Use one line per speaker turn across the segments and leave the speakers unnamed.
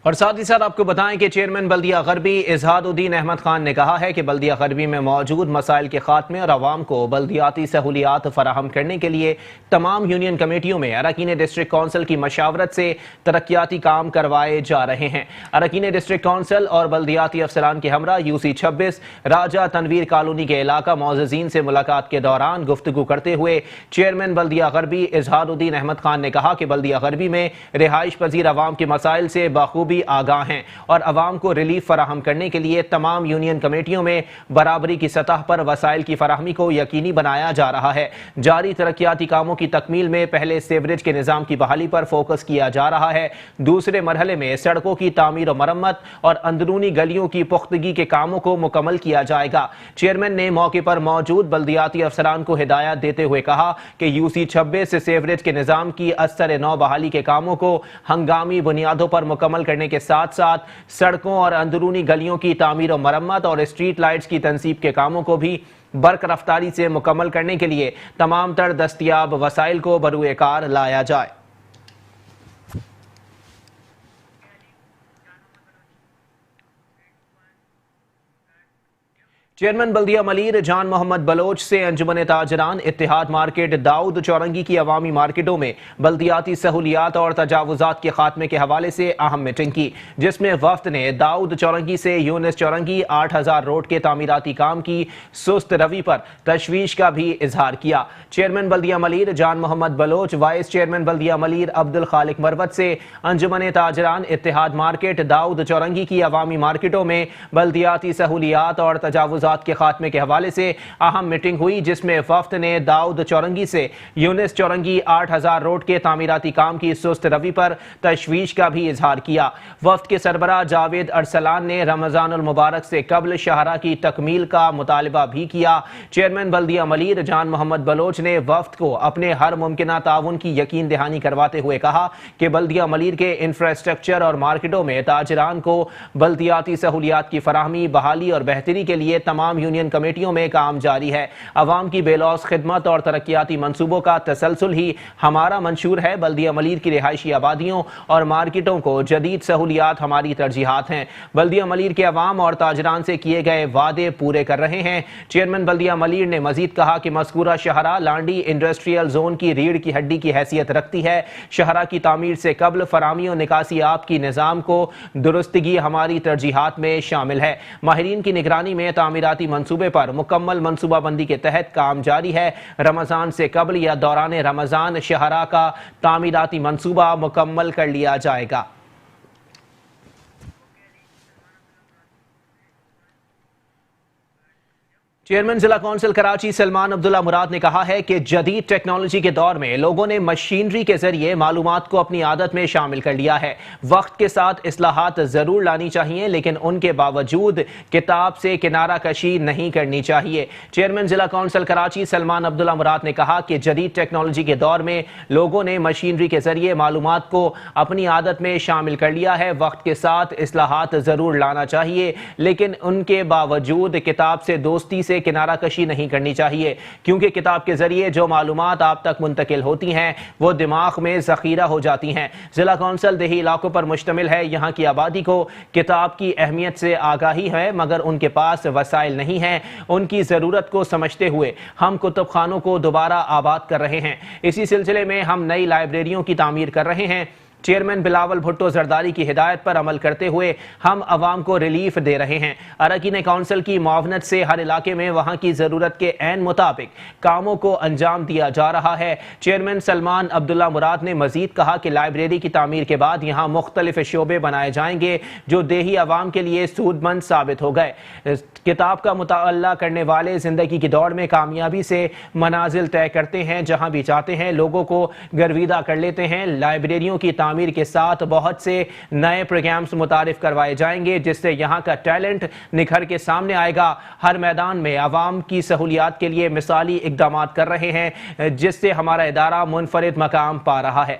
اور ساتھ ہی ساتھ آپ کو بتائیں کہ چیئرمین بلدیہ غربی اظہار الدین احمد خان نے کہا ہے کہ بلدیہ غربی میں موجود مسائل کے خاتمے اور عوام کو بلدیاتی سہولیات فراہم کرنے کے لیے تمام یونین کمیٹیوں میں اراکین ڈسٹرکٹ کونسل کی مشاورت سے ترقیاتی کام کروائے جا رہے ہیں۔ اراکین ڈسٹرکٹ کونسل اور بلدیاتی افسران کے ہمراہ UC 26 راجہ تنویر کالونی کے علاقہ معززین سے ملاقات کے دوران گفتگو کرتے ہوئے چیئرمین بلدیہ غربی اظہار الدین احمد خان نے کہا کہ بلدیہ غربی میں رہائش پذیر عوام کے مسائل سے بخوبی آگاہ ہیں اور عوام کو ریلیف فراہم کرنے کے لیے تمام یونین کمیٹیوں میں برابری کی سطح پر وسائل کی فراہمی کو یقینی بنایا جا رہا ہے۔ جاری ترقیاتی کاموں کی تکمیل میں پہلے سیوریج کے نظام کی بحالی پر فوکس کیا جا رہا ہے، دوسرے مرحلے میں سڑکوں کی تعمیر و مرمت اور اندرونی گلیوں کی پختگی کے کاموں کو مکمل کیا جائے گا۔ چیئرمین نے موقع پر موجود بلدیاتی افسران کو ہدایت دیتے ہوئے کہا کہ UC 26 سیوریج کے نظام کی ازسر نو بحالی کے کاموں کو ہنگامی بنیادوں پر مکمل کرنے کے ساتھ ساتھ سڑکوں اور اندرونی گلیوں کی تعمیر و مرمت اور اسٹریٹ لائٹس کی تنصیب کے کاموں کو بھی برق رفتاری سے مکمل کرنے کے لیے تمام تر دستیاب وسائل کو بروئے کار لایا جائے۔ چیئرمین بلدیہ ملیر جان محمد بلوچ سے انجمن تاجران اتحاد مارکیٹ داؤد چورنگی کی عوامی مارکیٹوں میں بلدیاتی سہولیات اور تجاوزات کے خاتمے کے حوالے سے اہم میٹنگ کی، جس میں وفد نے داؤد چورنگی سے یونس چورنگی 8000 روڈ کے تعمیراتی کام کی سست روی پر تشویش کا بھی اظہار کیا۔ چیئرمین بلدیہ ملیر جان محمد بلوچ وائس چیئرمین بلدیہ ملیر عبد الخالق مروت سے انجمن تاجران اتحاد مارکیٹ داؤد چورنگی کی عوامی مارکیٹوں میں بلدیاتی سہولیات اور تجاوزات کے خاتمے کے حوالے سے اہم میٹنگ ہوئی، جس میں وفد نے داؤد چورنگی سے یونس چورنگی 8000 روڈ کے تعمیراتی کام کی سست روی پر تشویش کا بھی اظہار کیا۔ وفد کے سربراہ جاوید ارسلان نے رمضان المبارک سے قبل شاہراہ کی تکمیل کا مطالبہ بھی کیا۔ چیئرمین بلدیہ ملیر جان محمد بلوچ نے وفد کو اپنے ہر ممکنہ تعاون کی یقین دہانی کرواتے ہوئے کہا کہ بلدیہ ملیر کے انفراسٹرکچر اور مارکیٹوں میں تاجران کو بلدیاتی سہولیات کی فراہمی، بحالی اور بہتری کے لیے تمام یونین کمیٹیوں میں کام جاری ہے۔ عوام کی بے لوث خدمت اور ترقیاتی منصوبوں کا تسلسل ہی ہمارا منشور ہے۔ بلدیہ ملیر کی رہائشی آبادیوں اور مارکیٹوں کو جدید سہولیات ہماری ترجیحات ہیں۔ بلدیہ ملیر کے عوام اور تاجران سے کیے گئے وعدے پورے کر رہے ہیں۔ چیئرمین بلدیہ ملیر نے مزید کہا کہ مذکورہ شاہراہ لانڈی انڈسٹریل زون کی ریڑھ کی ہڈی کی حیثیت رکھتی ہے۔ شاہراہ کی تعمیر سے قبل فراہمی و نکاسی آب کی نظام کو درستگی ہماری ترجیحات میں شامل ہے۔ ماہرین کی نگرانی میں تعمیراتی منصوبے پر مکمل منصوبہ بندی کے تحت کام جاری ہے۔ رمضان سے قبل یا دوران رمضان شاہراہ کا تعمیراتی منصوبہ مکمل کر لیا جائے گا۔ چیئرمین ضلع کونسل کراچی سلمان عبداللہ مراد نے کہا ہے کہ جدید ٹیکنالوجی کے دور میں لوگوں نے مشینری کے ذریعے معلومات کو اپنی عادت میں شامل کر لیا ہے۔ وقت کے ساتھ اصلاحات ضرور لانی چاہیے، لیکن ان کے باوجود کتاب سے کنارہ کشی نہیں کرنی چاہیے۔ چیئرمین ضلع کونسل کراچی سلمان عبداللہ مراد نے کہا کہ جدید ٹیکنالوجی کے دور میں لوگوں نے مشینری کے ذریعے معلومات کو اپنی عادت میں شامل کر لیا ہے۔ وقت کے ساتھ اصلاحات ضرور لانا چاہیے، لیکن ان کے باوجود کتاب سے دوستی سے کنارہ کشی نہیں کرنی چاہیے، کیونکہ کتاب کے ذریعے جو معلومات آپ تک منتقل ہوتی ہیں وہ دماغ میں ذخیرہ ہو جاتی ہیں۔ ضلع کونسل دیہی علاقوں پر مشتمل ہے۔ یہاں کی آبادی کو کتاب کی اہمیت سے آگاہی ہے، مگر ان کے پاس وسائل نہیں ہیں۔ ان کی ضرورت کو سمجھتے ہوئے ہم کتب خانوں کو دوبارہ آباد کر رہے ہیں۔ اسی سلسلے میں ہم نئی لائبریریوں کی تعمیر کر رہے ہیں۔ چیئرمین بلاول بھٹو زرداری کی ہدایت پر عمل کرتے ہوئے ہم عوام کو ریلیف دے رہے ہیں۔ اراکین کونسل کی معاونت سے ہر علاقے میں وہاں کی ضرورت کے عین مطابق کاموں کو انجام دیا جا رہا ہے۔ چیئرمین سلمان عبداللہ مراد نے مزید کہا کہ لائبریری کی تعمیر کے بعد یہاں مختلف شعبے بنائے جائیں گے جو دیہی عوام کے لیے سود مند ثابت ہو گئے۔ کتاب کا مطالعہ کرنے والے زندگی کی دوڑ میں کامیابی سے منازل طے کرتے ہیں، جہاں بھی چاہتے ہیں لوگوں کو گرویدہ کر لیتے ہیں۔ لائبریریوں کی تعمیر کے ساتھ بہت سے نئے پروگرامز متعارف کروائے جائیں گے، جس سے یہاں کا ٹیلنٹ نکھر کے سامنے آئے گا۔ ہر میدان میں عوام کی سہولیات کے لیے مثالی اقدامات کر رہے ہیں، جس سے ہمارا ادارہ منفرد مقام پا رہا ہے۔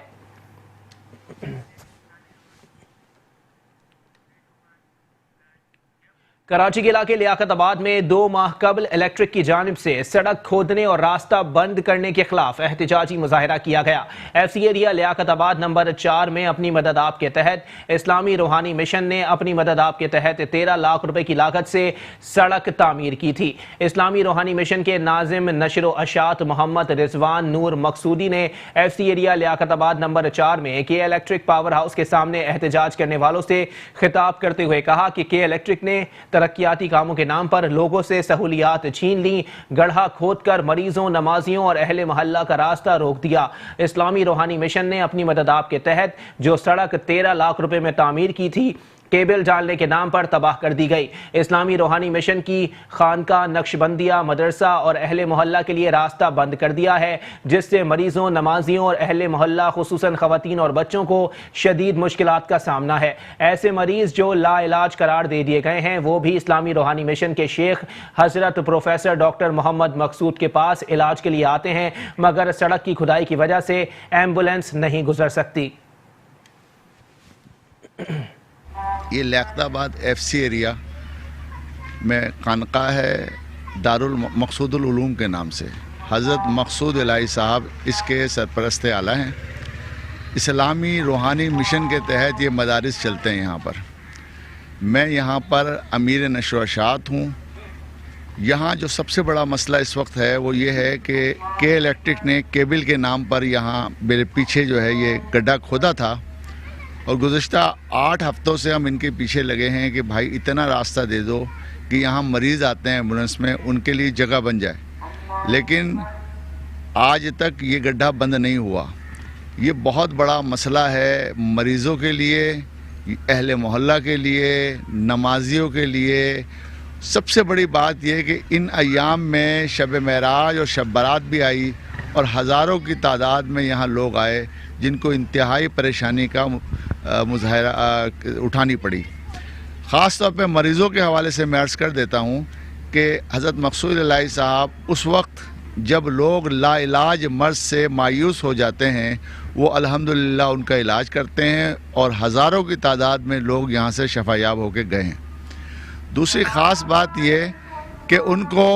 कराची के इलाके लियाकताबाद में 2 माह कबल इलेक्ट्रिक की जानिब से सड़क खोदने और रास्ता बंद करने के खिलाफ एहतजाजी मुजाहरा किया गया। एफसी एरिया लियाकताबाद नंबर 4 में अपनी मदद आप के तहत इस्लामी रूहानी मिशन ने अपनी मदद आप के तहत 13 लाख रुपए की लागत से सड़क तामीर की थी। इस्लामी रूहानी मिशन के नाजिम नशर अशात मोहम्मद रिजवान नूर मकसूदी ने एफसी एरिया लियाकताबाद नंबर 4 में के इलेक्ट्रिक पावर हाउस के सामने एहतजाज करने वालों से खिताब करते हुए कहा कि के इलेक्ट्रिक ने तरक्याती कामों के नाम पर लोगों से सहूलियात छीन ली, गड्ढा खोदकर मरीजों, नमाजियों और अहले मोहल्ला का रास्ता रोक दिया। इस्लामी रूहानी मिशन ने अपनी मदद आप के तहत जो सड़क 13 लाख रुपए में तामीर की थी, केबल डालने के नाम पर तबाह कर दी गई। इस्लामी रूहानी मिशन की खानका, नक्शबंदिया, मदरसा और अहले मोहल्ला के लिए रास्ता बंद कर दिया है, जिससे मरीजों, नमाजियों और अहले मोहल्ला खुसूसन खवातीन और बच्चों को शदीद मुश्किलात का सामना है। ऐसे मरीज जो लाइलाज करार दे दिए गए हैं, वो भी इस्लामी रूहानी मिशन के शेख हजरत प्रोफेसर डॉक्टर मोहम्मद मकसूद के पास इलाज के लिए आते हैं, मगर सड़क की खुदाई की वजह से एम्बुलेंस नहीं गुजर सकती।
ये लियाकताबाद एफसी एरिया में खानका है दारुल मकसूदुल उलूम के नाम से। हज़रत मकसूद इलाही साहब इसके सरपरस्त आला हैं। इस्लामी रूहानी मिशन के तहत ये मदारिस चलते हैं यहाँ पर। मैं यहाँ पर अमीर नशर अशात हूँ। यहाँ जो सबसे बड़ा मसला इस वक्त है वो ये है कि के इलेक्ट्रिक ने केबल के नाम पर यहाँ मेरे पीछे जो है ये गड्ढा खोदा था, और गुज़श्ता 8 हफ्तों से हम इनके पीछे लगे हैं कि भाई इतना रास्ता दे दो कि यहाँ मरीज़ आते हैं एम्बुलेंस में, उनके लिए जगह बन जाए। लेकिन आज तक ये गड्ढा बंद नहीं हुआ। ये बहुत बड़ा मसला है मरीज़ों के लिए, अहले मोहल्ला के लिए, नमाजियों के लिए। सबसे बड़ी बात यह कि इन अयाम में शब महराज और शब बारात भी आई और हज़ारों की तादाद में यहाँ लोग आए जिनको इंतहाई परेशानी का मुजाहरा उठानी पड़ी। ख़ास तौर पे मरीज़ों के हवाले से मैं अर्ज़ कर देता हूँ कि हज़रत मकसूद इलाही साहब उस वक्त जब लोग लाइलाज मर्ज़ से मायूस हो जाते हैं, वो अल्हम्दुलिल्लाह उनका इलाज करते हैं और हज़ारों की तादाद में लोग यहाँ से शफायाब होकर गए हैं। दूसरी ख़ास बात ये कि उनको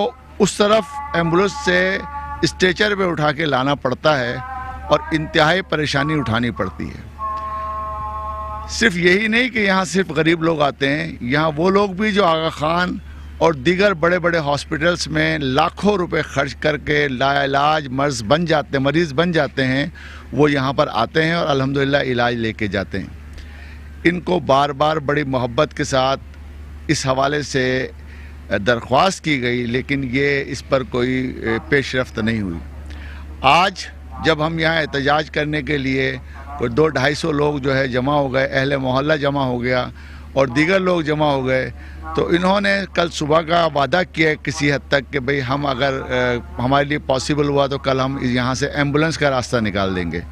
उस तरफ एम्बुलेंस से स्ट्रेचर पे उठा के लाना पड़ता है और इंतहाई परेशानी उठानी पड़ती है। सिर्फ यही नहीं कि यहाँ सिर्फ गरीब लोग आते हैं, यहाँ वो लोग भी जो आगा खान और दीगर बड़े बड़े हॉस्पिटल्स में लाखों रुपए खर्च करके लाइलाज मरीज़ बन जाते हैं, वो यहाँ पर आते हैं और अल्हम्दुलिल्लाह इलाज लेके जाते हैं। इनको बार बार बड़ी मोहब्बत के साथ इस हवाले से दरख्वास्त की गई, लेकिन ये इस पर कोई पेशरफ्त नहीं हुई। आज जब हम यहाँ एहतजाज करने के लिए कोई 200-250 लोग जो है जमा हो गए, अहले मोहल्ला जमा हो गया और दीगर लोग जमा हो गए, तो इन्होंने कल सुबह का वादा किया किसी हद तक कि भाई हम अगर हमारे लिए पॉसिबल हुआ तो कल हम यहाँ से एम्बुलेंस का रास्ता निकाल देंगे।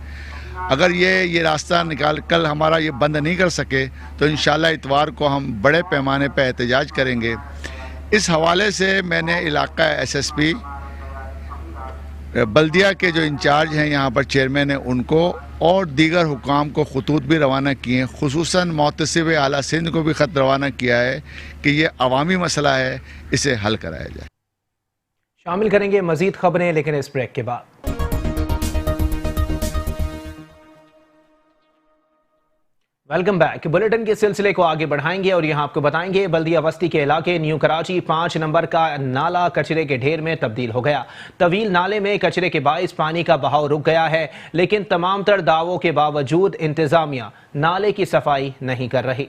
अगर ये रास्ता कल हमारा ये बंद नहीं कर सके तो इंशाल्लाह इतवार को हम बड़े पैमाने पर एहतजाज करेंगे। इस हवाले से मैंने इलाका एसएसपी बल्दिया के जो इंचार्ज हैं यहाँ पर चेयरमैन हैं उनको और दीगर हुकाम को खतूत भी रवाना किए हैं। खुसूसन मोहतसिब आला सिंध को भी ख़त रवाना किया है कि ये अवामी मसला है, इसे हल कराया जाए।
शामिल करेंगे मज़ीद खबरें, लेकिन इस ब्रेक के बाद। Welcome back. बुलेटिन के सिलसिले को आगे बढ़ाएंगे और यहां आपको बताएंगे बल्दिया वस्ती के इलाके न्यू कराची 5 नंबर का नाला कचरे के ढेर में तब्दील हो गया। तवील नाले में कचरे के बाइस पानी का बहाव रुक गया है, लेकिन तमाम तर दावों के बावजूद इंतजामिया नाले की सफाई नहीं कर रही।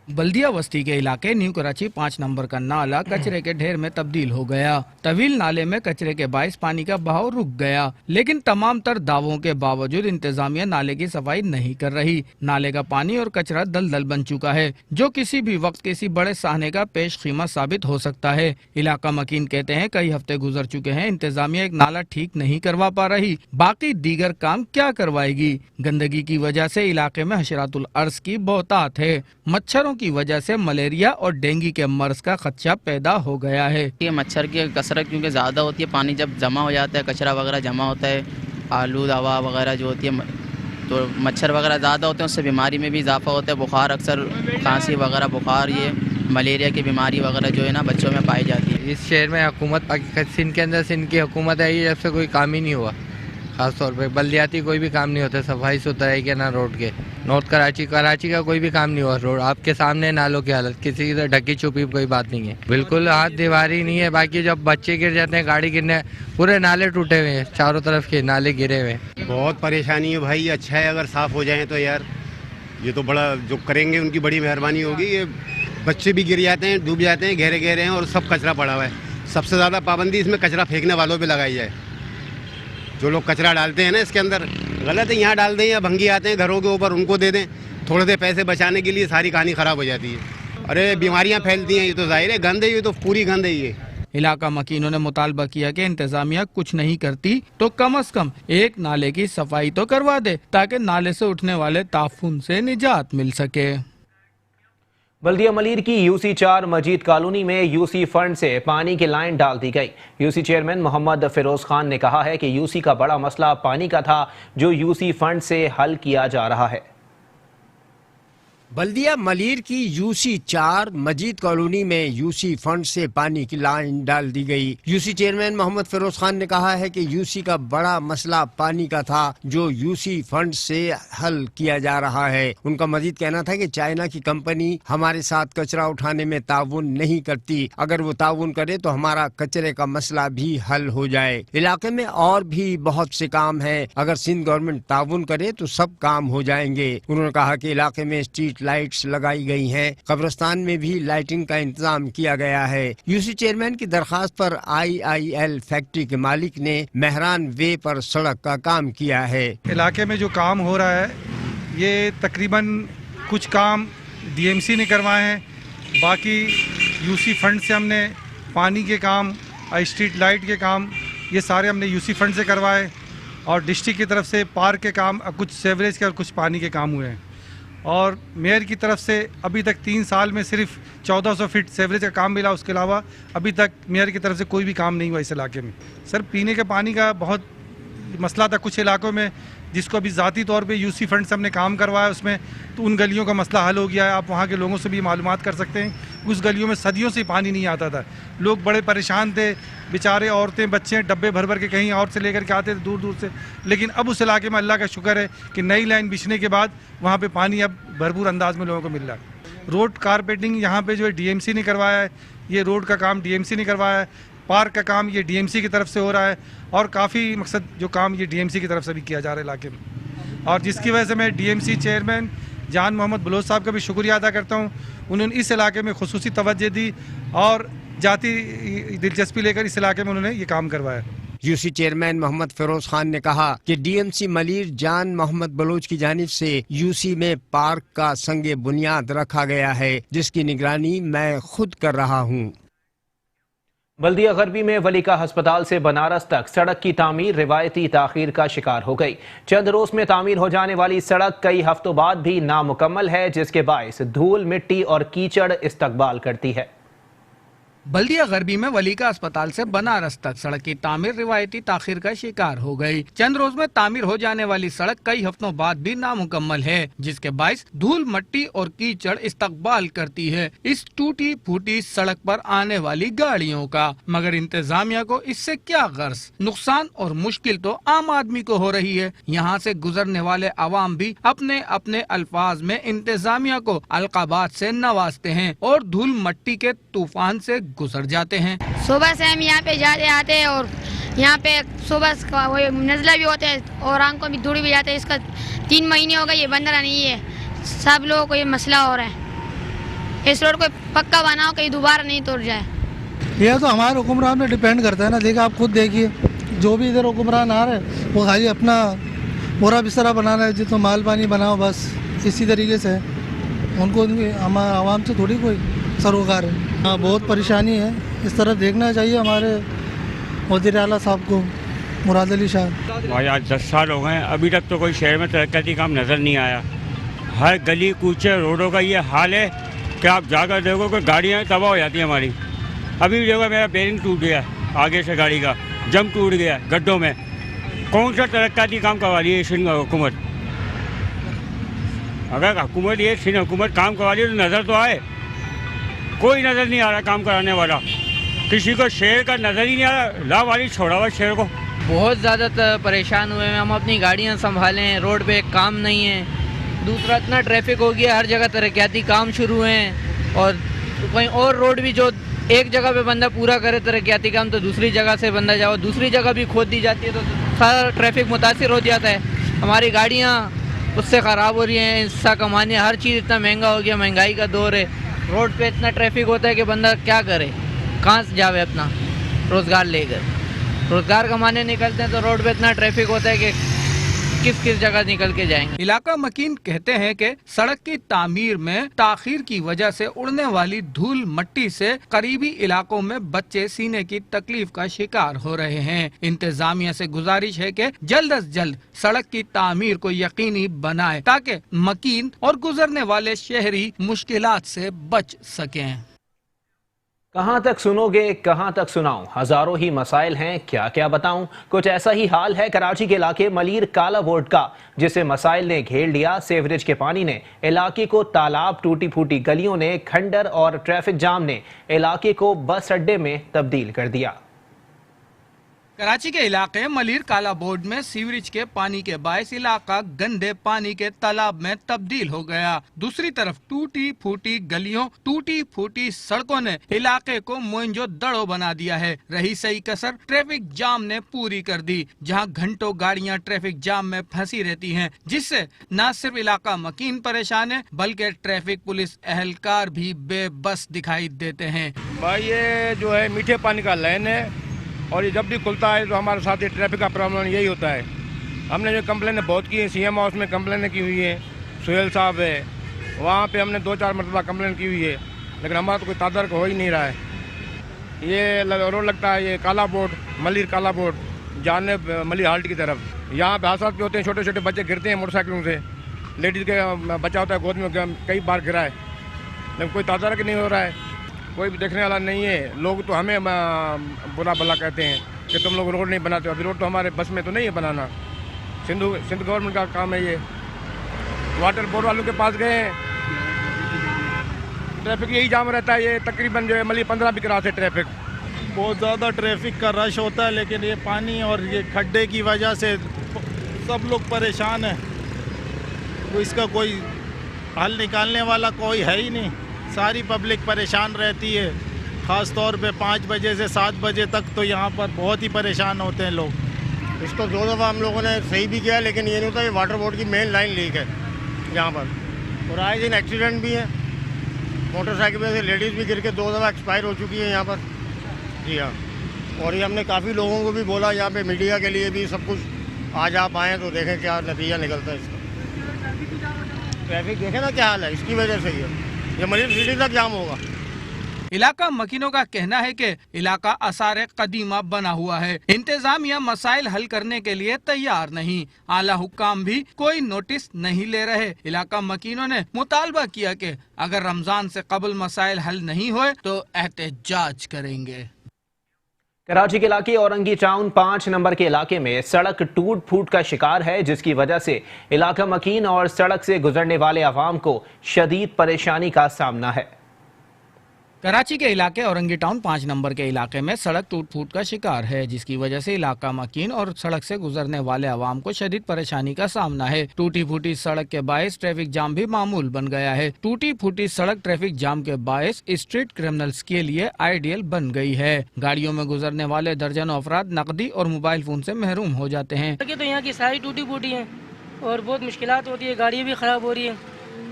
बल्दिया वस्ती के इलाके न्यू कराची 5 नंबर का नाला कचरे के ढेर में तब्दील हो गया। तवील नाले में कचरे के बाइस पानी का बहाव रुक गया, लेकिन तमाम तर दावों के बावजूद इंतजामिया नाले की सफाई नहीं कर रही। नाले का पानी और कचरा दलदल बन चुका है, जो किसी भी वक्त किसी बड़े साहने का पेश कीमत साबित हो सकता है। इलाका मकीन कहते हैं कई हफ्ते गुजर चुके हैं, इंतजामिया एक नाला ठीक नहीं करवा पा रही, बाकी दीगर काम क्या करवाएगी। गंदगी की वजह से इलाके में हशरातुल अर्ज की बहुतात है। मच्छरों की वजह से मलेरिया और डेंगू के मर्ज का खदशा पैदा हो गया है।
ये मच्छर की कसरत क्योंकि ज़्यादा होती है, पानी जब जमा हो जाता है, कचरा वगैरह जमा होता है, आलू हवा वगैरह जो होती है, तो मच्छर वगैरह ज़्यादा होते हैं, उससे बीमारी में भी इजाफा होता है। बुखार अक्सर खांसी वगैरह बुखार ये मलेरिया की बीमारी वगैरह जो है ना बच्चों में पाई जाती है।
इस शहर में हुकूमत सिंध के अंदर सिंध की हुकूमत आई है, जब से कोई काम ही नहीं हुआ। खास तौर पे बल्दियाती कोई भी काम नहीं होता, सफाई सुथराई के ना रोड के। नॉर्थ कराची का कोई भी काम नहीं हुआ। रोड आपके सामने, नालों की हालत किसी की ढकी छुपी कोई बात नहीं है, बिल्कुल हाथ दीवारी नहीं है। बाकी जब बच्चे गिर जाते हैं, गाड़ी गिरने, पूरे नाले टूटे हुए हैं, चारों तरफ के नाले गिरे हुए हैं।
बहुत परेशानी है भाई। अच्छा है अगर साफ़ हो जाए तो यार, ये तो बड़ा जो करेंगे उनकी बड़ी मेहरबानी होगी। ये बच्चे भी गिर जाते हैं, डूब जाते हैं, गहरे गहरे हैं और सब कचरा पड़ा हुआ है। सबसे ज़्यादा पाबंदी इसमें कचरा फेंकने वालों पे लगाई जाए। जो लोग कचरा डालते हैं ना इसके अंदर, गलत है, यहाँ डाल दें या भंगी आते हैं घरों के ऊपर, उनको दे दें। थोड़े से पैसे बचाने के लिए सारी कहानी ख़राब हो जाती है। अरे बीमारियाँ फैलती हैं, ये तो जाहिर है, गंद है, ये तो पूरी गंद है ये।
इलाका मकीनों ने मुतालबा किया कि इंतजामिया कुछ नहीं करती तो कम से कम एक नाले की सफाई तो करवा दे, ताकि नाले से उठने वाले ताफून से निजात मिल सके।
बल्दिया मलीर की यूसी 4 मजीद कॉलोनी में यूसी फंड से पानी की लाइन डाल दी गई। यूसी चेयरमैन मोहम्मद फिरोज खान ने कहा है कि यूसी का बड़ा मसला पानी का था, जो यूसी फंड से हल किया जा रहा है।
बल्दिया मलीर की यूसी 4 मजीद कॉलोनी में यूसी फंड से पानी की लाइन डाल दी गई। यूसी चेयरमैन मोहम्मद फिरोज खान ने कहा है कि यूसी का बड़ा मसला पानी का था, जो यूसी फंड से हल किया जा रहा है। उनका मजीद कहना था कि चाइना की कंपनी हमारे साथ कचरा उठाने में ताउन नहीं करती। अगर वो ताउन करे तो हमारा कचरे का मसला भी हल हो जाए। इलाके में और भी बहुत से काम है, अगर सिंध गवर्नमेंट ताउन करे तो सब काम हो जाएंगे। उन्होंने कहा कि इलाके में स्ट्रीट लाइट्स लगाई गई हैं, कब्रिस्तान में भी लाइटिंग का इंतजाम किया गया है। यूसी चेयरमैन की दरखास्त पर IIL फैक्ट्री के मालिक ने मेहरान वे पर सड़क का काम किया है।
इलाके में जो काम हो रहा है, ये तकरीबन कुछ काम DMC ने करवाए हैं, बाकी यूसी फंड से हमने पानी के काम, स्ट्रीट लाइट के काम, ये सारे हमने यूसी फंड से करवाए, और डिस्ट्रिक्ट की तरफ से पार्क के काम, कुछ सेवरेज के और कुछ पानी के काम हुए हैं। और मेयर की तरफ से अभी तक 3 साल में सिर्फ 1400 फीट सेवरेज का काम मिला, उसके अलावा अभी तक मेयर की तरफ से कोई भी काम नहीं हुआ इस इलाके में। सर, पीने के पानी का बहुत मसला था कुछ इलाकों में, जिसको अभी ज़ाती तौर पे यूसी फंड से हमने काम करवाया उसमें, तो उन गलियों का मसला हल हो गया है। आप वहाँ के लोगों से भी मालूमात कर सकते हैं। उस गलियों में सदियों से पानी नहीं आता था, लोग बड़े परेशान थे, बेचारे औरतें बच्चे डब्बे भर भर के कहीं और से लेकर के आते थे दूर दूर से। लेकिन अब उस इलाके में अल्लाह का शुक्र है कि नई लाइन बिछने के बाद वहाँ पे पानी अब भरपूर अंदाज में लोगों को मिल रहा है। रोड कारपेटिंग यहाँ पे जो है DMC ने करवाया है, ये रोड का काम DMC ने करवाया है। पार्क का काम ये DMC की तरफ से हो रहा है, और काफ़ी मकसद जो काम ये DMC की तरफ से भी किया जा रहा है इलाके में। और जिसकी वजह से मैं DMC चेयरमैन जान मोहम्मद बलोच साहब का भी शुक्रिया अदा करता हूँ। उन्होंने इस इलाके में खुसूसी तवज्जो दी और जाती दिलचस्पी लेकर इस इलाके में उन्होंने ये काम करवाया।
यूसी चेयरमैन मोहम्मद फिरोज खान ने कहा कि DMC मलीर जान मोहम्मद बलोच की जानिब से यूसी में पार्क का संगे बुनियाद रखा गया है, जिसकी निगरानी मैं खुद कर रहा हूँ।
बल्दिया गरबी में वलीका अस्पताल से बनारस तक सड़क की तामीर रिवायती ताखीर का शिकार हो गई। चंद रोज में तामीर हो जाने वाली सड़क कई हफ्तों बाद भी नामुकम्मल है, जिसके बायस धूल, मिट्टी और कीचड़ इस्तकबाल करती है।
बल्दिया गरबी में वलीका अस्पताल से बनारस तक सड़क की तामीर रिवायती ताखीर का शिकार हो गई। चंद रोज में तामीर हो जाने वाली सड़क कई हफ्तों बाद भी नामुकम्मल है, जिसके बायस धूल, मट्टी और कीचड़ इस्तकबाल करती है इस टूटी फूटी सड़क पर आने वाली गाड़ियों का। मगर इंतजामिया को इससे क्या गर्ज? नुकसान और मुश्किल तो आम आदमी को हो रही है। यहाँ से गुजरने वाले अवाम भी अपने अपने अल्फाज में इंतजामिया को अलकाबात से नवाजते हैं और धूल मट्टी के तूफान से गुजर जाते हैं।
सुबह से हम यहाँ पे जाते आते हैं, और यहाँ पे सुबह वो नज़ला भी होते हैं और आंखों में धूल भी जाते हैं। इसका 3 महीने हो गए, ये बन रहा नहीं है। सब लोगों को ये मसला हो रहा है। इस रोड को पक्का बनाओ, कहीं दोबारा नहीं तोड़ जाए।
यह तो हमारे हुक्मरान पे डिपेंड करता है ना। देखिए, आप खुद देखिए, जो भी इधर हुक्मरान आ रहे हैं वो खाली अपना पूरा बिस्तरा बना रहे हैं, जितना माल पानी बनाओ, बस इसी तरीके से उनको आवाम से थोड़ी कोई सरोकार है। हाँ, बहुत परेशानी है। इस तरह देखना चाहिए हमारे वज़ीर आला साहब को, मुराद अली शाह।
भाई आज 10 साल हो गए, अभी तक तो कोई शहर में तरक्याती काम नज़र नहीं आया। हर गली कूचे रोडों का ये हाल है कि आप जाकर देखो कि गाड़ियाँ तबाह हो जाती हैं हमारी। अभी भी देखो, मेरा बेरिंग टूट गया, आगे से गाड़ी का जम टूट गया गड्ढों में। कौन सा तरक्याती काम करवा रही है सिंध हुकूमत? अगर हुकूमत ये सिंध हुकूमत काम करवा रही है तो नज़र तो आए। कोई नज़र नहीं आ रहा काम कराने वाला, किसी को शहर का नज़र ही नहीं आ रहा, लावारी छोड़ा हुआ शहर को।
बहुत ज़्यादा परेशान हुए हैं हम, अपनी गाड़ियाँ संभालें, रोड पे काम नहीं है, दूसरा इतना ट्रैफिक हो गया, हर जगह तरक्याती काम शुरू हैं, और कहीं और रोड भी जो एक जगह पे बंदा पूरा करे तरक्याती काम तो दूसरी जगह से बंदा जाओ, दूसरी जगह भी खोद दी जाती है तो सारा ट्रैफिक मुतासिर हो जाता है, हमारी गाड़ियाँ उससे ख़राब हो रही हैं, हिस्सा कमाने, हर चीज़ इतना महंगा हो गया, महंगाई का दौर है, रोड पे इतना ट्रैफिक होता है कि बंदा क्या करे, कहाँ से जावे अपना रोज़गार लेकर, रोज़गार कमाने निकलते हैं तो रोड पे इतना ट्रैफिक होता है कि किस किस जगह निकल के जाएंगे।
इलाका मकीन कहते हैं कि सड़क की तामीर में ताखीर की वजह से उड़ने वाली धूल मट्टी से करीबी इलाकों में बच्चे सीने की तकलीफ का शिकार हो रहे हैं। इंतजामिया से गुजारिश है कि जल्द अज जल्द सड़क की तामीर को यकीनी बनाए ताकि मकीन और गुजरने वाले शहरी मुश्किलात से बच सकें।
कहां तक सुनोगे, कहां तक सुनाऊं, हजारों ही मसाइल हैं, क्या क्या बताऊं। कुछ ऐसा ही हाल है कराची के इलाके मलीर काला बोर्ड का, जिसे मसाइल ने घेर लिया। सीवरेज के पानी ने इलाके को तालाब, टूटी फूटी गलियों ने खंडर और ट्रैफिक जाम ने इलाके को बस अड्डे में तब्दील कर दिया।
कराची के इलाके मलीर काला बोर्ड में सीवरेज के पानी के बायस इलाका गंदे पानी के तालाब में तब्दील हो गया। दूसरी तरफ टूटी फूटी गलियों, टूटी फूटी सड़कों ने इलाके को मोइंजो दड़ो बना दिया है। रही सही कसर ट्रैफिक जाम ने पूरी कर दी, जहां घंटों गाड़ियां ट्रैफिक जाम में फंसी रहती हैं, जिससे न सिर्फ इलाका मकीन परेशान है बल्कि ट्रैफिक पुलिस एहलकार भी बेबस दिखाई देते हैं।
भाई ये जो है मीठे पानी का लाइन है और ये जब भी खुलता है तो हमारे साथ ये ट्रैफिक का प्रॉब्लम यही होता है। हमने जो कंप्लेनें बहुत की हैं, सीएम हाउस में कंप्लेनें की हुई है, सुहेल साहब है, वहाँ पे हमने 2-4 मरतबा कंप्लेन की हुई है, लेकिन हमारा तो कोई तादार हो ही नहीं रहा है। ये रोड लगता है ये काला बोर्ड, मलीर काला बोर्ड, जाने मलीर हाल्ट की तरफ, यहाँ पे हादसा भी होते हैं, छोटे छोटे बच्चे गिरते हैं मोटरसाइकिलों से, लेडीज़ के बच्चा होता है गोद में, कई बार गिरा है, लेकिन कोई तादार नहीं हो रहा है, कोई भी देखने वाला नहीं है। लोग तो हमें बुरा भला कहते हैं कि तुम लोग रोड नहीं बनाते। अभी रोड तो हमारे बस में तो नहीं है बनाना, सिंध गवर्नमेंट का काम है ये। वाटर बोर्ड वालों के पास गए हैं, ट्रैफिक यही जाम रहता है, ये तकरीबन जो है मली 15 भी क्रास है ट्रैफिक।
बहुत ज़्यादा ट्रैफिक का रश होता है, लेकिन ये पानी और ये खड्डे की वजह से सब लोग परेशान हैं, तो इसका कोई हल निकालने वाला कोई है ही नहीं। सारी पब्लिक परेशान रहती है, ख़ास तौर पे 5 बजे से 7 बजे तक तो यहाँ पर बहुत ही परेशान होते हैं लोग।
इसको 2 दफ़ा हम लोगों ने सही भी किया, लेकिन ये नहीं होता, ये वाटर बोर्ड की मेन लाइन लीक है यहाँ पर, और आए दिन एक्सीडेंट भी है, मोटरसाइकिल पे से लेडीज़ भी गिर के 2 दफ़ा एक्सपायर हो चुकी है यहाँ पर। जी हाँ, और ये हमने काफ़ी लोगों को भी बोला, यहाँ पे मीडिया के लिए भी सब कुछ आज आप आएँ तो देखें क्या नतीजा निकलता है इसका। ट्रैफिक देखें ना क्या हाल है, इसकी वजह से ये मरीज सिटी तक जाम होगा।
इलाका मकीनों का कहना है कि इलाका आसार कदीमा बना हुआ है, इंतजामिया मसाइल हल करने के लिए तैयार नहीं, आला हुक्काम भी कोई नोटिस नहीं ले रहे। इलाका मकीनों ने मुतालबा किया कि अगर रमजान से कबल मसाइल हल नहीं हुए तो एहतजाज करेंगे।
कराची के इलाके औरंगी टाउन 5 नंबर के इलाके में सड़क टूट फूट का शिकार है, जिसकी वजह से इलाका मकीन और सड़क से गुजरने वाले अवाम को शदीद परेशानी का सामना है।
कराची के इलाके औरंगी टाउन 5 नंबर के इलाके में सड़क टूट फूट का शिकार है, जिसकी वजह से इलाका मकीन और सड़क से गुजरने वाले अवाम को शदीद परेशानी का सामना है। टूटी फूटी सड़क के बायस ट्रैफिक जाम भी मामूल बन गया है। टूटी फूटी सड़क ट्रैफिक जाम के बायस स्ट्रीट क्रिमिनल्स के लिए आइडियल बन गई है। गाड़ियों में गुजरने वाले दर्जनों अफराद नकदी और मोबाइल फोन से महरूम हो जाते हैं।
तो यहाँ की सारी टूटी फूटी है और बहुत मुश्किलात होती है, गाड़ियाँ भी खराब हो रही है।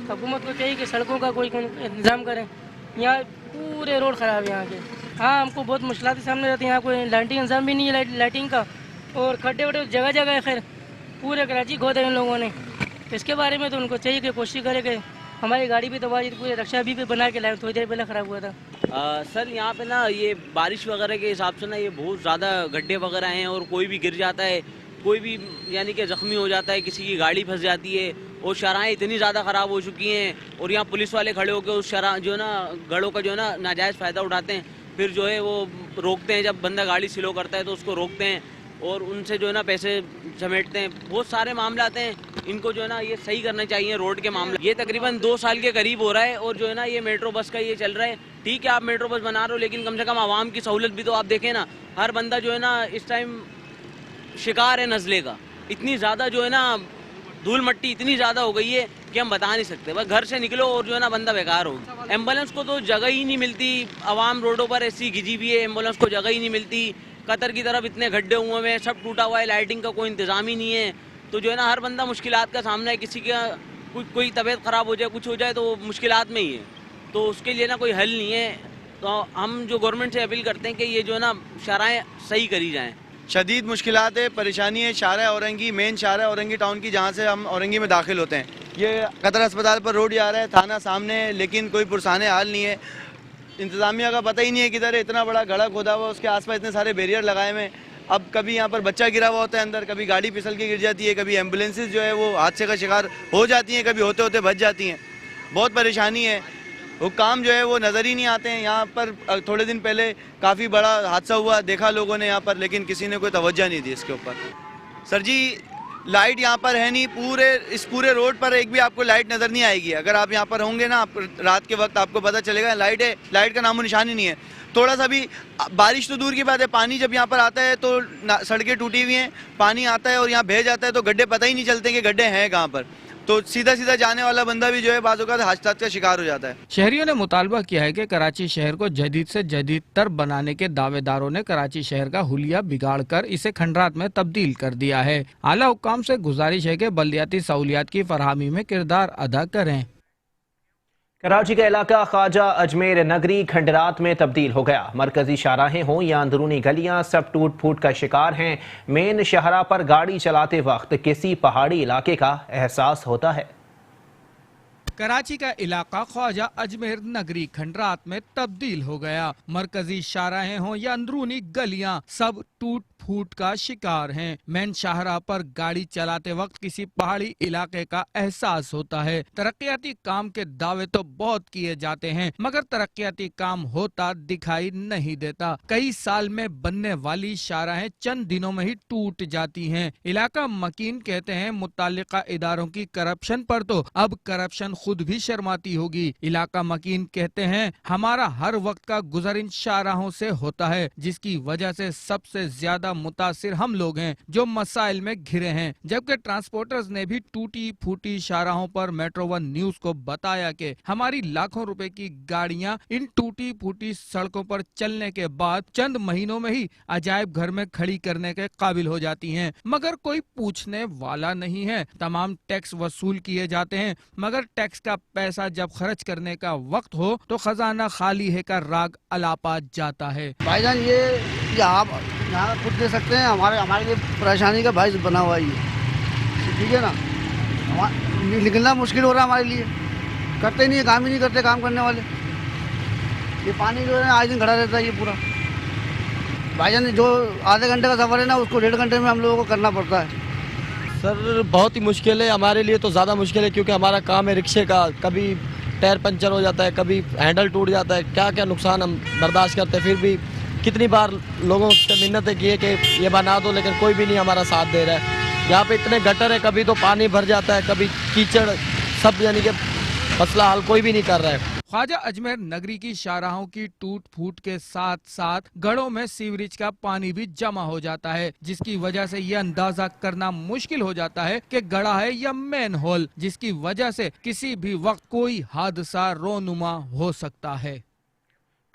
हुकूमत को चाहिए कि सड़कों का कोई इंतजाम करें, यहाँ पूरे रोड ख़राब है यहाँ के। हाँ, हमको बहुत मुश्किलात सामने रहती है, यहाँ कोई लाइटिंग इंतजाम भी नहीं है लाइटिंग का, और खड्डे वड्डे जगह जगह है। खैर पूरे कराची खोद है इन लोगों ने, तो इसके बारे में तो उनको चाहिए कि कोशिश करें कि हमारी गाड़ी भी तबाही, पूरे रक्षा भी बना के लाए, थोड़ी देर पहले ख़राब हुआ था।
सर यहाँ पे ना ये बारिश वगैरह के हिसाब से ना ये बहुत ज़्यादा गड्ढे वगैरह हैं, और कोई भी गिर जाता है, कोई भी यानी कि ज़ख्मी हो जाता है, किसी की गाड़ी फंस जाती है, और शराहें इतनी ज़्यादा ख़राब हो चुकी हैं, और यहाँ पुलिस वाले खड़े होकर उस शराह जो ना गढ़ों का जो ना नाजायज़ फ़ायदा उठाते हैं, फिर जो है वो रोकते हैं, जब बंदा गाड़ी स्लो करता है तो उसको रोकते हैं और उनसे जो है ना पैसे समेटते हैं। बहुत सारे मामले आते हैं इनको जो है ना ये सही करना चाहिए रोड के मामले। ये तकरीबन 2 साल के करीब हो रहा है और जो है ना ये मेट्रो बस का ये चल रहा है। ठीक है आप मेट्रो बस बना रहे हो लेकिन कम से कम आवाम की सहूलत भी तो आप देखें ना। हर बंदा जो है ना इस टाइम शिकार है नज़ले का। इतनी ज़्यादा जो है ना धूल मट्टी इतनी ज़्यादा हो गई है कि हम बता नहीं सकते। बस घर से निकलो और जो है ना बंदा बेकार हो। एम्बुलेंस को तो जगह ही नहीं मिलती, आवाम रोडों पर ऐसी घिजी हुई है, एम्बुलेंस को जगह ही नहीं मिलती। कतर की तरफ इतने गड्ढे हुए हैं, सब टूटा हुआ है, लाइटिंग का कोई इंतज़ाम ही नहीं है। तो जो है ना हर बंदा मुश्किलात का सामना है। किसी का कोई तबीयत ख़राब हो जाए, कुछ हो जाए तो मुश्किलात में ही है, तो उसके लिए ना कोई हल नहीं है। तो हम जो गवर्नमेंट से अपील करते हैं कि ये जो है ना शराएँ सही करी जाएँ।
शदीद मुश्किलात है, परेशानी है। शारा औरंगी, मेन शारा औरंगी टाउन की, जहाँ से हम औरंगी में दाखिल होते हैं। ये कतर अस्पताल पर रोड जा रहा है, थाना सामने है, लेकिन कोई पुरसाने हाल नहीं है। इंतज़ामिया का पता ही नहीं है किधर है। इतना बड़ा गड़ा खोदा हुआ, उसके आसपास इतने सारे बैरियर लगाए हुए हैं। अब कभी यहाँ पर बच्चा गिरा हुआ होता है अंदर, कभी गाड़ी फिसल के गिर जाती है, कभी एम्बुलेंसेज जो है वो हादसे का शिकार हो जाती हैं, कभी होते होते बच जाती हैं। बहुत परेशानी है। वो काम जो है वो नज़र ही नहीं आते हैं। यहाँ पर थोड़े दिन पहले काफ़ी बड़ा हादसा हुआ, देखा लोगों ने यहाँ पर, लेकिन किसी ने कोई तवज्जो नहीं दी इसके ऊपर। सर जी लाइट यहाँ पर है नहीं, इस पूरे रोड पर एक भी आपको लाइट नज़र नहीं आएगी। अगर आप यहाँ पर होंगे ना रात के वक्त, आपको पता चलेगा लाइट है, लाइट का नामो निशान ही नहीं है। थोड़ा सा भी बारिश तो दूर की बात है, पानी जब यहाँ पर आता है तो सड़कें टूटी हुई हैं, पानी आता है और यहाँ बह जाता है तो गड्ढे पता ही नहीं चलते कि गड्ढे हैं कहाँ पर। तो सीधा सीधा जाने वाला बंदा भी जो है बाज़ औक़ात हादसात का शिकार हो जाता है।
शहरियों ने मुतालबा किया है कि कराची शहर को जदीद से जदीद तर बनाने के दावेदारों ने कराची शहर का हुलिया बिगाड़कर इसे खंडरात में तब्दील कर दिया है। आला हुक्काम से गुजारिश है कि बल्दियाती सहूलियात की फरहमी में किरदार अदा करें।
कराची का इलाका ख्वाजा अजमेर नगरी खंडरात में तब्दील हो गया। मरकजी शाहराहें हों या अंदरूनी गलियां सब टूट फूट का शिकार हैं। मेन शहरा पर गाड़ी चलाते वक्त किसी पहाड़ी इलाके का एहसास होता है।
कराची का इलाका ख्वाजा अजमेर नगरी खंडरात में तब्दील हो गया। मरकजी शाहराहें हों या अंदरूनी गलियां सब टूट फूट का शिकार हैं। मेन शाहरा पर गाड़ी चलाते वक्त किसी पहाड़ी इलाके का एहसास होता है। तरक्याती काम के दावे तो बहुत किए जाते हैं, मगर तरक्याती काम होता दिखाई नहीं देता। कई साल में बनने वाली शाहराहें चंद दिनों में ही टूट जाती हैं। इलाका मकीन कहते हैं मुताल्लिका इदारों की करप्शन पर तो अब करप्शन खुद भी शर्माती होगी। इलाका मकीन कहते हैं हमारा हर वक्त का गुजर इन शाहराहों से होता है, जिसकी वजह से सबसे ज्यादा मुतासिर हम लोग हैं जो मसाइल में घिरे हैं। जबकि ट्रांसपोर्टर्स ने भी टूटी फूटी शाहराहों पर मेट्रो वन न्यूज को बताया कि हमारी लाखों रुपए की गाड़ियां इन टूटी फूटी सड़कों पर चलने के बाद चंद महीनों में ही अजायब घर में खड़ी करने के काबिल हो जाती हैं, मगर कोई पूछने वाला नहीं है। तमाम टैक्स वसूल किए जाते हैं, मगर टैक्स का पैसा जब खर्च करने का वक्त हो तो खजाना खाली है का राग अलापा जाता है।
भाईजान ये आप यहाँ खुद दे सकते हैं, हमारे लिए परेशानी का बाइस बना हुआ है ये, ठीक है ना। निकलना मुश्किल हो रहा है हमारे लिए, करते नहीं है, काम ही नहीं करते काम करने वाले। ये पानी जो है आज दिन खड़ा रहता है ये पूरा। भाईजान जो आधे घंटे का सफ़र है ना उसको 1.5 घंटे में हम लोगों को करना पड़ता है।
सर बहुत ही मुश्किल है, हमारे लिए तो ज़्यादा मुश्किल है क्योंकि हमारा काम है रिक्शे का। कभी टायर पंचर हो जाता है, कभी हैंडल टूट जाता है, क्या क्या नुकसान हम बर्दाश्त करते हैं। फिर भी कितनी बार लोगों से मिन्नतें की है कि ये बना दो, लेकिन कोई भी नहीं हमारा साथ दे रहा है। यहाँ पे इतने गटर है, कभी तो पानी भर जाता है, कभी कीचड़, सब यानी कि मसला हल कोई भी नहीं कर रहा है।
ख्वाजा अजमेर नगरी की शाहराहों की टूट फूट के साथ साथ गढ़ों में सीवरेज का पानी भी जमा हो जाता है, जिसकी वजह से ये अंदाजा करना मुश्किल हो जाता है कि गढ़ा है या मेन होल, जिसकी वजह से किसी भी वक्त कोई हादसा रोनुमा हो सकता है।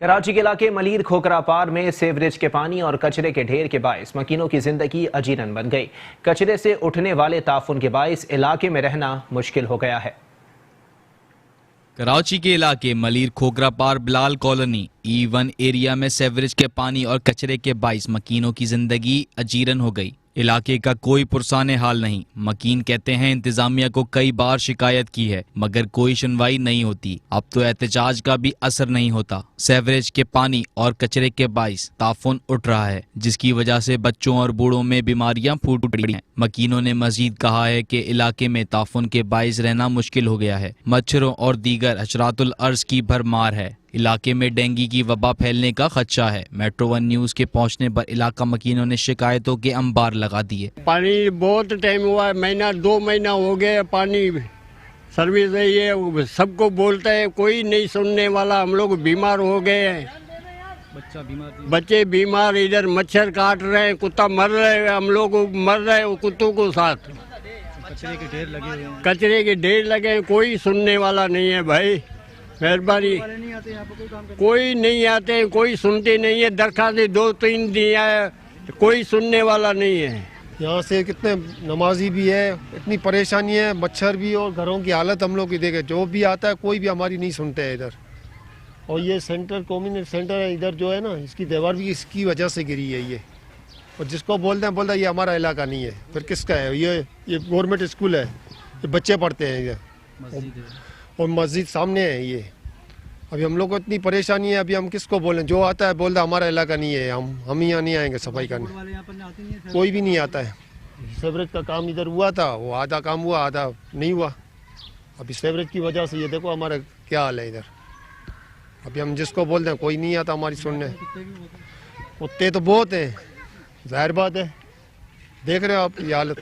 कराची के इलाके मलीर खोकरा पार में सीवरेज के पानी और कचरे के ढेर के बायस मकीनों की जिंदगी अजीरन बन गई। कचरे से उठने वाले ताफुन के बायस इलाके में रहना मुश्किल हो गया है।
कराची के इलाके मलीर खोकरा पार बिलाल कॉलोनी E1 एरिया में सीवरेज के पानी और कचरे के बायस मकीनों की जिंदगी अजीरन हो गई। इलाके का कोई पुरसाने हाल नहीं। मकीन कहते हैं इंतजामिया को कई बार शिकायत की है मगर कोई सुनवाई नहीं होती। अब तो एहतजाज का भी असर नहीं होता। सीवरेज के पानी और कचरे के बायस ताफुन उठ रहा है, जिसकी वजह से बच्चों और बूढ़ों में बीमारियां फूट पड़ी हैं। मकीनों ने मजीद कहा है कि इलाके में ताफुन के बायस रहना मुश्किल हो गया है। मच्छरों और दीगर हशरातुल अर्ज की भरमार है। علاقے میں ڈینگی کی وبا پھیلنے کا خدشہ ہے۔ میٹرو ون نیوز کے پہنچنے پر علاقہ مکینوں نے شکایتوں کے انبار لگا دیے۔
پانی بہت ٹائم ہوا ہے، مہینہ 2 مہینہ ہو گئے، پانی سروس ہے یہ سب کو بولتا ہے، کوئی نہیں سننے والا۔ ہم لوگ بیمار ہو گئے ہیں، بچے بیمار، ادھر مچھر کاٹ رہے ہیں، کتا مر رہے ہیں، ہم لوگ مر رہے ہیں کتوں کو ساتھ۔ کچرے کے ڈھیر لگے ہیں، کوئی سننے والا نہیں ہے بھائی، مہربانی۔ کوئی نہیں آتے، کوئی سنتے نہیں ہے، درخواستیں 2-3 دیا ہے، کوئی سننے والا نہیں ہے۔
یہاں سے کتنے نمازی بھی ہے، اتنی پریشانی ہے، مچھر بھی، اور گھروں کی حالت ہم لوگ کی دیکھیں، جو بھی آتا ہے کوئی بھی ہماری نہیں سنتے ہے ادھر۔ اور یہ سینٹر کمیونٹی سینٹر ہے ادھر جو ہے نا، اس کی دیوار بھی اس کی وجہ سے گری ہے یہ، اور جس کو بولتے ہیں بولتا ہے یہ ہمارا علاقہ نہیں ہے، پھر کس کا ہے؟ یہ گورنمنٹ اسکول ہے، یہ بچے پڑھتے ہیں یہ، اور مسجد سامنے ہے یہ۔ ابھی ہم لوگ کو اتنی پریشانی ہے، ابھی ہم کس کو بولیں؟ جو آتا ہے بولتا ہے ہمارا علاقہ نہیں ہے، ہم یہاں نہیں آئیں گے صفائی کرنے، کوئی بھی نہیں آتا ہے۔ سیوریج کا کام ادھر ہوا تھا، وہ آدھا کام ہوا، آدھا نہیں ہوا۔ ابھی سیوریج کی وجہ سے یہ دیکھو ہمارا کیا حال ہے ادھر۔ ابھی ہم جس کو بولتے ہیں کوئی نہیں آتا ہماری سننے۔ کتے تو بہت ہیں، ظاہر بات ہے، دیکھ رہے ہو آپ یہ حالت۔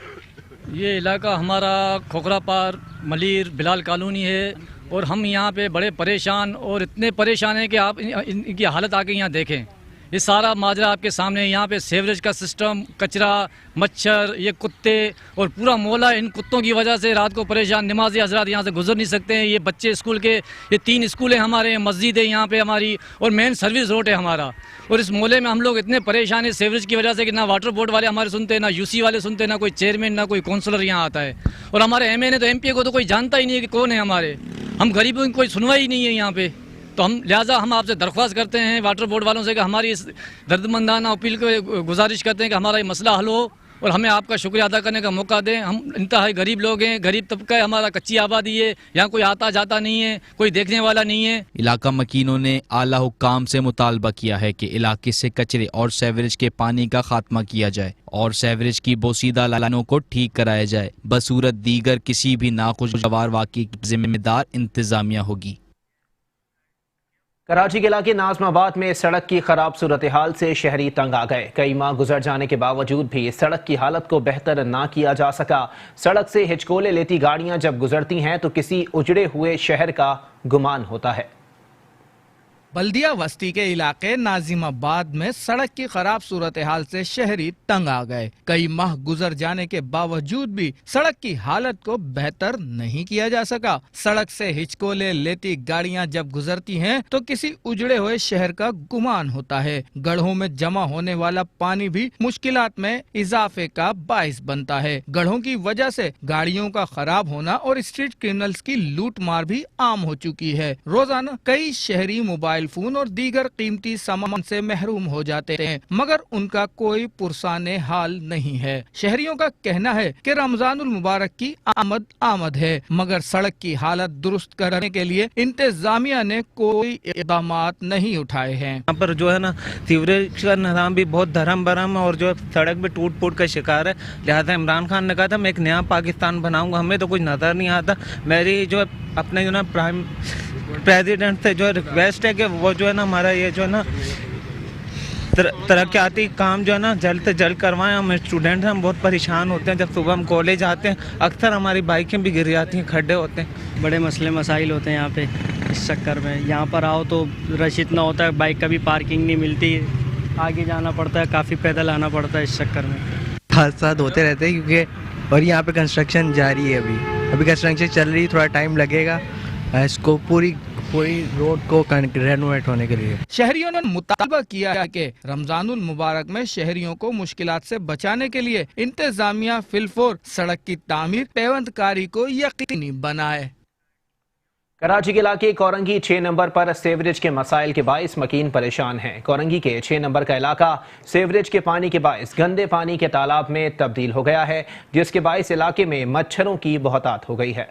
یہ علاقہ ہمارا کھوکھرا پار ملیر بلال کالونی ہے، اور ہم یہاں پہ بڑے پریشان، اور اتنے پریشان ہیں کہ آپ ان کی حالت آ کے یہاں دیکھیں۔ یہ سارا ماجرا آپ کے سامنے، یہاں پہ سیوریج کا سسٹم، کچرا، مچھر، یہ کتے، اور پورا محلہ ان کتوں کی وجہ سے رات کو پریشان۔ نمازی حضرات یہاں سے گزر نہیں سکتے ہیں، یہ بچے اسکول کے، یہ 3 اسکول ہیں ہمارے، مسجد ہے یہاں پہ ہماری، اور مین سروس روڈ ہے ہمارا۔ اور اس محلے میں ہم لوگ اتنے پریشان ہیں سیوریج کی وجہ سے کہ نہ واٹر بورڈ والے ہمارے سنتے ہیں، نہ UC والے سنتے ہیں، نہ کوئی چیئرمین، نہ کوئی کونسلر یہاں آتا ہے۔ اور ہمارے MN تو MP کو تو کوئی جانتا ہی نہیں ہے کہ کون ہے ہمارے، ہم غریبوں کی کوئی سنوائی نہیں ہے یہاں پہ۔ تو لہٰذا ہم آپ سے درخواست کرتے ہیں واٹر بورڈ والوں سے کہ ہماری اس دردمندانہ اپیل کو گزارش کرتے ہیں کہ ہمارا یہ مسئلہ حل ہو، اور ہمیں آپ کا شکریہ ادا کرنے کا موقع دیں۔ ہم انتہائی غریب لوگ ہیں، غریب طبقہ ہے ہمارا، کچی آبادی ہے، یہاں کوئی آتا جاتا نہیں ہے، کوئی دیکھنے والا نہیں ہے۔
علاقہ مکینوں نے اعلیٰ حکام سے مطالبہ کیا ہے کہ علاقے سے کچرے اور سیوریج کے پانی کا خاتمہ کیا جائے اور سیوریج کی بوسیدہ لائنوں کو ٹھیک کرایا جائے، بصورت دیگر کسی بھی ناخوشگوار واقعے کی ذمہ دار انتظامیہ ہوگی۔
کراچی کے علاقے ناظم آباد میں سڑک کی خراب صورتحال سے شہری تنگ آ گئے۔ کئی ماہ گزر جانے کے باوجود بھی سڑک کی حالت کو بہتر نہ کیا جا سکا۔ سڑک سے ہچکولے لیتی گاڑیاں جب گزرتی ہیں تو کسی اجڑے ہوئے شہر کا گمان ہوتا ہے۔
بلدیہ وسطی کے علاقے ناظم آباد میں سڑک کی خراب صورتحال سے شہری تنگ آ گئے۔ کئی ماہ گزر جانے کے باوجود بھی سڑک کی حالت کو بہتر نہیں کیا جا سکا۔ سڑک سے ہچکولے لیتی گاڑیاں جب گزرتی ہیں تو کسی اجڑے ہوئے شہر کا گمان ہوتا ہے۔ گڑھوں میں جمع ہونے والا پانی بھی مشکلات میں اضافے کا باعث بنتا ہے۔ گڑھوں کی وجہ سے گاڑیوں کا خراب ہونا اور اسٹریٹ کرمنلز کی لوٹ مار بھی عام ہو چکی ہے۔ روزانہ کئی شہری موبائل فون اور دیگر قیمتی سامان سے محروم ہو جاتے ہیں، مگر ان کا کوئی پرسان حال نہیں ہے۔ شہریوں کا کہنا ہے کہ رمضان المبارک کی آمد ہے، مگر سڑک کی حالت درست کرنے کے لیے انتظامیہ نے کوئی اقدامات نہیں اٹھائے ہیں۔
یہاں پر جو ہے نا سیوریج کا نظام بھی بہت دھرم برہم ہے، اور جو سڑک بھی ٹوٹ پھوٹ کا شکار ہے۔ لہٰذا عمران خان نے کہا تھا میں ایک نیا پاکستان بناؤں گا، ہمیں تو کچھ نظر نہیں آتا۔ میری جو اپنے جو نا پرائم پریزیڈنٹ سے جو ریکویسٹ ہے کہ وہ جو ہے نا ہمارا یہ جو ہے نا ترقیاتی کام جو ہے نا جلد سے جلد کروائیں۔ ہم اسٹوڈنٹ ہیں، ہم بہت پریشان ہوتے ہیں، جب صبح ہم کالج آتے ہیں اکثر ہماری بائکیں بھی گر جاتی ہیں، کھڈے ہوتے ہیں،
بڑے مسئلے مسائل ہوتے ہیں یہاں پہ۔ اس چکر میں یہاں پر آؤ تو رش اتنا ہوتا ہے، بائک کا بھی پارکنگ نہیں ملتی، آگے جانا پڑتا ہے، کافی پیدل آنا پڑتا ہے۔ اس چکر میں
حادثات ہوتے رہتے ہیں کیونکہ، اور یہاں پہ کنسٹرکشن جاری ہے، ابھی کنسٹرکشن چل رہی ہے، تھوڑا ٹائم لگے گا اس کو پوری روڈ کو رینوویٹ ہونے کے لیے۔
شہریوں نے مطالبہ کیا ہے کہ رمضان المبارک میں شہریوں کو مشکلات سے بچانے کے لیے انتظامیہ فی الفور سڑک کی تعمیر پیوند کاری کو یقینی بنائے۔
کراچی کے علاقے کورنگی 6 نمبر پر سیوریج کے مسائل کے باعث مکین پریشان ہیں۔ کورنگی کے 6 نمبر کا علاقہ سیوریج کے پانی کے باعث گندے پانی کے تالاب میں تبدیل ہو گیا ہے، جس کے باعث علاقے میں مچھروں کی بہتات ہو گئی ہے۔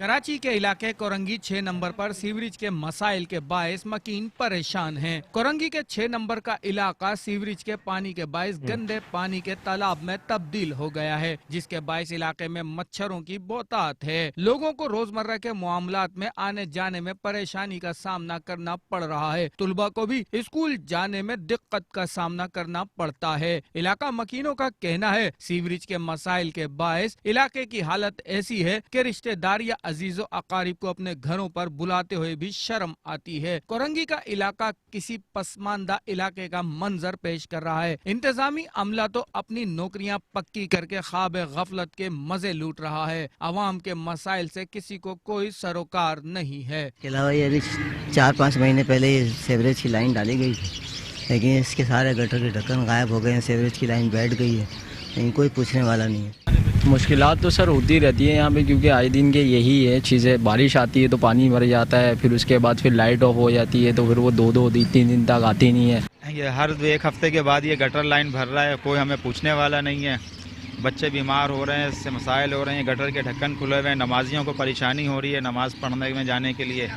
कराची के इलाके कोरंगी 6 नंबर पर सीवरेज के मसाइल के बायस मकीन परेशान हैं। कोरंगी के 6 नंबर का इलाका सीवरेज के पानी के बायस गंदे पानी के तालाब में तब्दील हो गया है, जिसके बायस इलाके में मच्छरों की बहुतायत है। लोगों को रोजमर्रा के मामलात में आने जाने में परेशानी का सामना करना पड़ रहा है। तुलबा को भी स्कूल जाने में दिक्कत का सामना करना पड़ता है। इलाका मकीनों का कहना है सीवरेज के मसाइल के बायस इलाके की हालत ऐसी है कि रिश्तेदार या अजीजो अकारिब को अपने घरों पर बुलाते हुए भी शर्म आती है। कोरंगी का इलाका किसी पसमानदा इलाके का मंजर पेश कर रहा है। इंतजामी अमला तो अपनी नौकरियां पक्की करके ख्वाब गफलत के मजे लूट रहा है। अवाम के मसाइल से किसी को कोई सरोकार नहीं है।
इसके अलावा ये अभी 4-5 महीने पहले सीवरेज की लाइन डाली गई थी, लेकिन इसके सारे गटर के ढक्कन गायब हो गए हैं। सीवरेज की लाइन बैठ गई है, लेकिन कोई पूछने वाला नहीं है।
मुश्किलात तो सर होती रहती है यहाँ पे, क्योंकि आए दिन के यही है चीज़ें। बारिश आती है तो पानी भर जाता है, फिर उसके बाद फिर लाइट ऑफ हो जाती है, तो फिर वो 2-3 दिन तक आती नहीं है।
ये हर 1 हफ्ते के बाद ये गटर लाइन भर रहा है, कोई हमें पूछने वाला नहीं है। बच्चे बीमार हो रहे हैं, इससे मसाइल हो रहे हैं। गटर के ढक्कन खुले हुए हैं, नमाजियों को परेशानी हो रही है नमाज पढ़ने में जाने के लिए।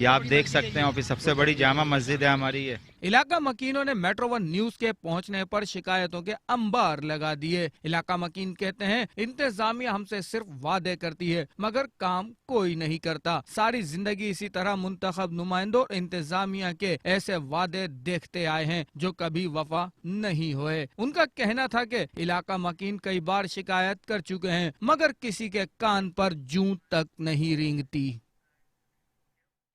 ये आप देख सकते हैं। और फिर सबसे बड़ी जामा मस्जिद है हमारी ये।
इलाका मकीनों ने मेट्रो 1 न्यूज के पहुंचने पर शिकायतों के अंबार लगा दिए। इलाका मकीन कहते हैं इंतजामिया हमसे सिर्फ वादे करती है मगर काम कोई नहीं करता। सारी जिंदगी इसी तरह मुंतखब नुमाइंदों और इंतजामिया के ऐसे वादे देखते आए हैं जो कभी वफा नहीं हुए। उनका कहना था कि इलाका मकीन कई बार शिकायत कर चुके हैं मगर किसी के कान पर जूं तक नहीं रेंगती।